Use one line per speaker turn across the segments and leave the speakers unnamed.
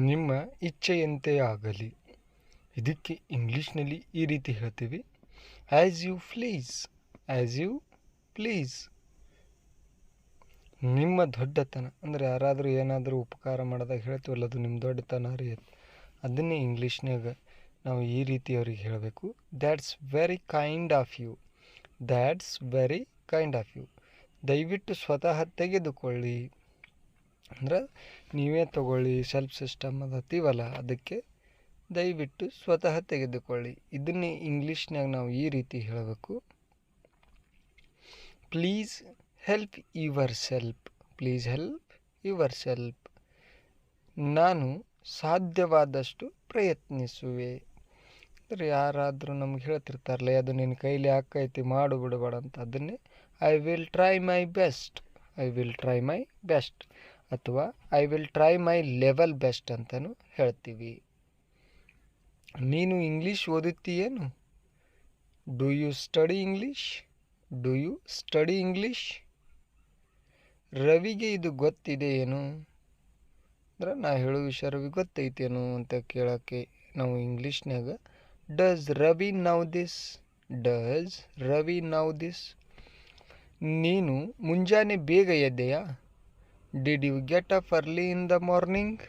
ನಿಮ್ಮ ಇಚ್ಛೆಯಂತೆ ಆಗಲಿ. ಇದಕ್ಕೆ ಇಂಗ್ಲೀಷ್ನಲ್ಲಿ ಈ ರೀತಿ ಹೇಳ್ತೀವಿ, as you please, as you please. ನಿಮ್ಮ ದೊಡ್ಡತನ ಅಂದರೆ ಯಾರಾದರೂ ಏನಾದರೂ ಉಪಕಾರ ಮಾಡಿದಾಗ ಹೇಳ್ತೀವಲ್ಲ, ಅದು ನಿಮ್ಮ ದೊಡ್ಡತನ ರೀ. ಅದನ್ನೇ ಇಂಗ್ಲೀಷ್ನಾಗ ನಾವು ಈ ರೀತಿ ಅವ್ರಿಗೆ ಹೇಳಬೇಕು, that's very kind of you, that's very kind of you. ದಯವಿಟ್ಟು ಸ್ವತಃ ತೆಗೆದುಕೊಳ್ಳಿ ಅಂದ್ರೆ ನೀವೇ ತಗೊಳ್ಳಿ, ಸೆಲ್ಫ್ ಸಿಸ್ಟಮ್ ಅದತ್ತೀವಲ್ಲ, ಅದಕ್ಕೆ ದಯವಿಟ್ಟು ಸ್ವತಃ ತೆಗೆದುಕೊಳ್ಳಿ. ಇದನ್ನೇ ಇಂಗ್ಲೀಷ್ನಾಗ ನಾವು ಈ ರೀತಿ ಹೇಳಬೇಕು, please help your self, please help your self. ನಾನು ಸಾಧ್ಯವಾದಷ್ಟು ಪ್ರಯತ್ನಿಸುವೆ. ಅಂದರೆ ಯಾರಾದರೂ ನಮ್ಗೆ ಹೇಳ್ತಿರ್ತಾರಲ್ಲ, ಅದು ನಿನ್ನ ಕೈಲಿ ಆಕೈತಿ ಮಾಡು ಬಿಡಬೇಡ ಅಂತ, ಅದನ್ನೇ I will try my best, I will try my best ಅಥವಾ I will try my level best ಅಂತಲೂ ಹೇಳ್ತೀವಿ. ನೀನು ಇಂಗ್ಲೀಷ್ ಓದುತ್ತೀಯೇನು? Do you study English? Do you study English? ರವಿಗೆ ಇದು ಗೊತ್ತಿದೆ ಏನು ಅಂದ್ರೆ ನಾ ಹೇಳೋ ವಿಷಯ ರವಿಗೆ ಗೊತ್ತೈತೇನು ಅಂತ ಕೇಳೋಕ್ಕೆ ನಾವು ಇಂಗ್ಲೀಷ್ನಾಗ does Ravi know this, does Ravi know this. ನೀನು ಮುಂಜಾನೆ ಬೇಗ ಎದ್ದೆಯಾ? Did you get up early in the morning?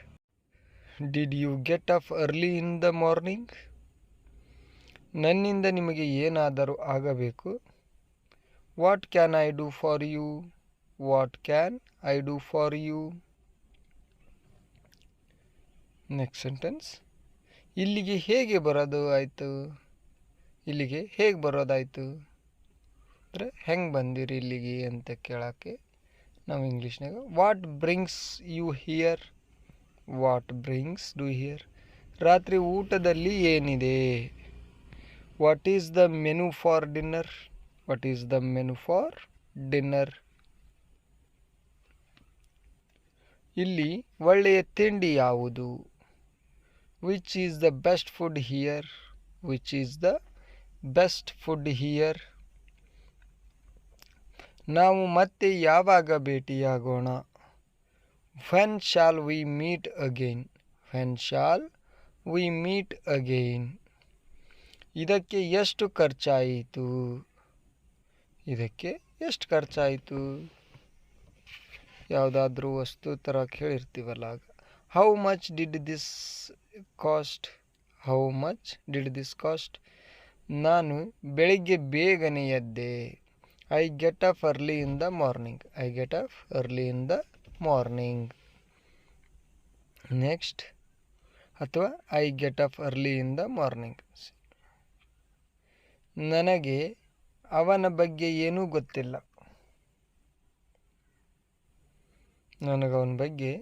Did you get up early in the morning? ನನ್ನಿಂದ ನಿಮಗೆ ಏನಾದರೂ ಆಗಬೇಕು. What can I do for you? What can I do for you? Next sentence, ಇಲ್ಲಿಗೆ ಹೇಗೆ ಬರೋದು ಆಯಿತು? ಇಲ್ಲಿಗೆ ಹೇಗೆ ಬರೋದಾಯಿತು ಅಂದರೆ ಹೆಂಗೆ ಬಂದಿರಿ ಇಲ್ಲಿಗೆ ಅಂತ ಕೇಳೋಕ್ಕೆ ನಾವು ಇಂಗ್ಲೀಷ್ನಾಗ what brings you here, what brings do here. ರಾತ್ರಿ ಊಟದಲ್ಲಿ ಏನಿದೆ? What is the menu for dinner, what is the menu for dinner. ಇಲ್ಲಿ ಒಳ್ಳೆಯ ತಿಂಡಿ ಯಾವುದು? Which is the best food here, which is the best food here. ನಾವು ಮತ್ತೆ ಯಾವಾಗ ಭೇಟಿಯಾಗೋಣ? When shall we meet again, when shall we meet again. ಇದಕ್ಕೆ ಎಷ್ಟು ಖರ್ಚಾಯಿತು? ಇದಕ್ಕೆ ಎಷ್ಟು ಖರ್ಚಾಯಿತು? ಯಾವುದಾದ್ರೂ ವಸ್ತು ತರಕ್ಕೆ ಹೇಳಿರ್ತೀವಲ್ಲ ಆಗ. How much did this cost, how much did this cost. ನಾನು ಬೆಳಿಗ್ಗೆ ಬೇಗನೆ ಎದ್ದೆ. I get up early in the morning, I get up early in the morning. Next ಅಥವಾ I get up early in the morning. ನನಗೆ ಅವನ ಬಗ್ಗೆ ಏನೂ ಗೊತ್ತಿಲ್ಲ, ನನಗವನ ಬಗ್ಗೆ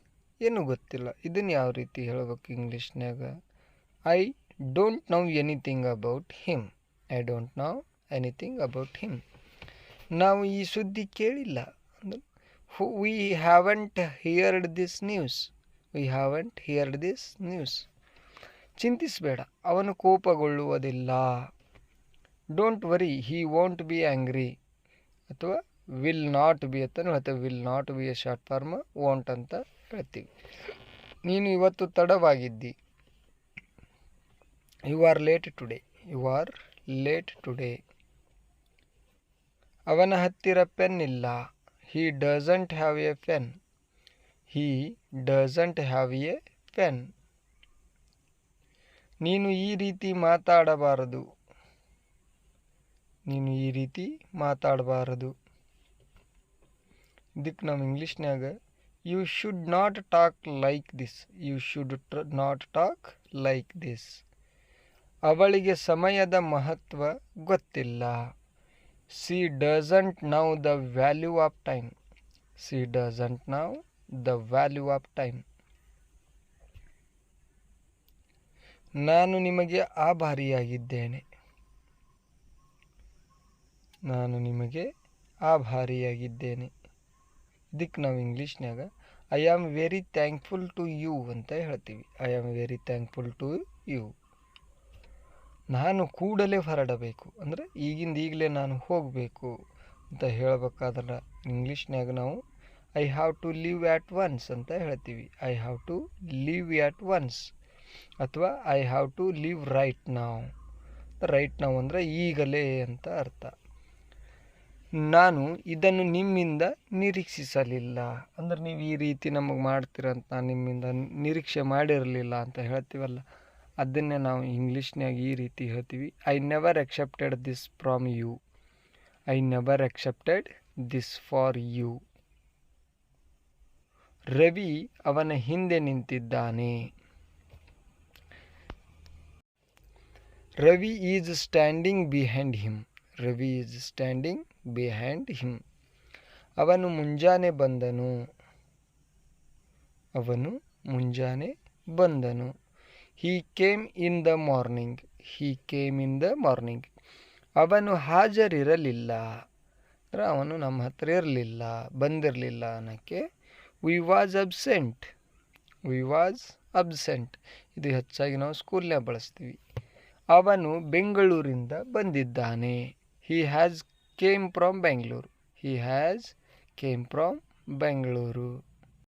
ಏನೂ ಗೊತ್ತಿಲ್ಲ. ಇದನ್ನು ಯಾವ ರೀತಿ ಹೇಳ್ಬೇಕು ಇಂಗ್ಲೀಷ್ನಾಗ? I don't know anything about him, I don't know anything about him. ನಾವು ಈ ಸುದ್ದಿ ಕೇಳಿಲ್ಲ ಅಂದರೆ we haven't heard this news, we haven't heard this news. ಚಿಂತಿಸಬೇಡ, ಅವನು ಕೋಪಗೊಳ್ಳುವುದಿಲ್ಲ. Don't worry, he won't be angry ಅಥವಾ ವಿಲ್ ನಾಟ್ ಬಿ ಅಂತ ಹೇಳ್ತೇವೆ. Will not be a short form won't ಅಂತ ಹೇಳ್ತೀವಿ. ನೀನು ಇವತ್ತು ತಡವಾಗಿದ್ದಿ. You are late today, you are late today. ಅವನ ಹತ್ತಿರ ಪೆನ್ ಇಲ್ಲ. He doesn't have A pen, he doesn't have A pen. ನೀನು ಈ ರೀತಿ ಮಾತಾಡಬಾರದು, ನೀನು ಈ ರೀತಿ ಮಾತಾಡಬಾರದು. ಇದಕ್ಕೆ ನಾವು ಇಂಗ್ಲೀಷ್ನಾಗ you should not talk like this, you should not talk like this. ಅವಳಿಗೆ ಸಮಯದ ಮಹತ್ವ ಗೊತ್ತಿಲ್ಲ. She doesn't know the value of time, she doesn't know the value of time. ನಾನು ನಿಮಗೆ ಆಭಾರಿಯಾಗಿದ್ದೇನೆ, ನಾನು ನಿಮಗೆ ಆಭಾರಿಯಾಗಿದ್ದೇನೆ. ಇದಕ್ಕೆ ನಾವು ಇಂಗ್ಲೀಷ್ನಾಗ I am very thankful to you ಅಂತ ಹೇಳ್ತೀವಿ. I am very thankful to you. ನಾನು ಕೂಡಲೇ ಹೊರಡಬೇಕು ಅಂದರೆ ಈಗಲೇ ನಾನು ಹೋಗಬೇಕು ಅಂತ ಹೇಳಬೇಕಾದ್ರೆ ಇಂಗ್ಲೀಷ್ನಾಗ ನಾವು I have to leave at once ಅಂತ ಹೇಳ್ತೀವಿ. I have to leave at once ಅಥವಾ I have to leave right now. Right now ಅಂದರೆ ಈಗಲೇ ಅಂತ ಅರ್ಥ. ನಾನು ಇದನ್ನು ನಿಮ್ಮಿಂದ ನಿರೀಕ್ಷಿಸಲಿಲ್ಲ ಅಂದ್ರೆ ನೀವು ಈ ರೀತಿ ನಮಗೆ ಮಾಡ್ತೀರಂತ ನಾನು ನಿಮ್ಮಿಂದ ನಿರೀಕ್ಷೆ ಮಾಡಿರಲಿಲ್ಲ ಅಂತ ಹೇಳ್ತೀವಲ್ಲ, ಅದನ್ನೇ ನಾವು ಇಂಗ್ಲೀಷ್ನಾಗ ಈ ರೀತಿ ಹೇಳ್ತೀವಿ. I never accepted this from you. I never accepted this for you. Ravi ಅವನ ಹಿಂದೆ ನಿಂತಿದ್ದಾನೆ. Ravi is standing behind him. Ravi is standing behind him. ಅವನು ಮುಂಜಾನೆ ಬಂದನು. ಅವನು ಮುಂಜಾನೆ ಬಂದನು. He came in the morning. He came in the morning. ಅವನು ಹಾಜರಿರಲಿಲ್ಲ ಅಂದರೆ ಅವನು ನಮ್ಮ ಹತ್ರ ಇರಲಿಲ್ಲ, ಬಂದಿರಲಿಲ್ಲ ಅನ್ನೋಕ್ಕೆ we was absent. We was absent. ಇದು ಹೆಚ್ಚಾಗಿ ನಾವು ಸ್ಕೂಲ್ನಾಗ ಬಳಸ್ತೀವಿ. ಅವನು ಬೆಂಗಳೂರಿಂದ ಬಂದಿದ್ದಾನೆ. He has came from Bengaluru. He has came from Bengaluru.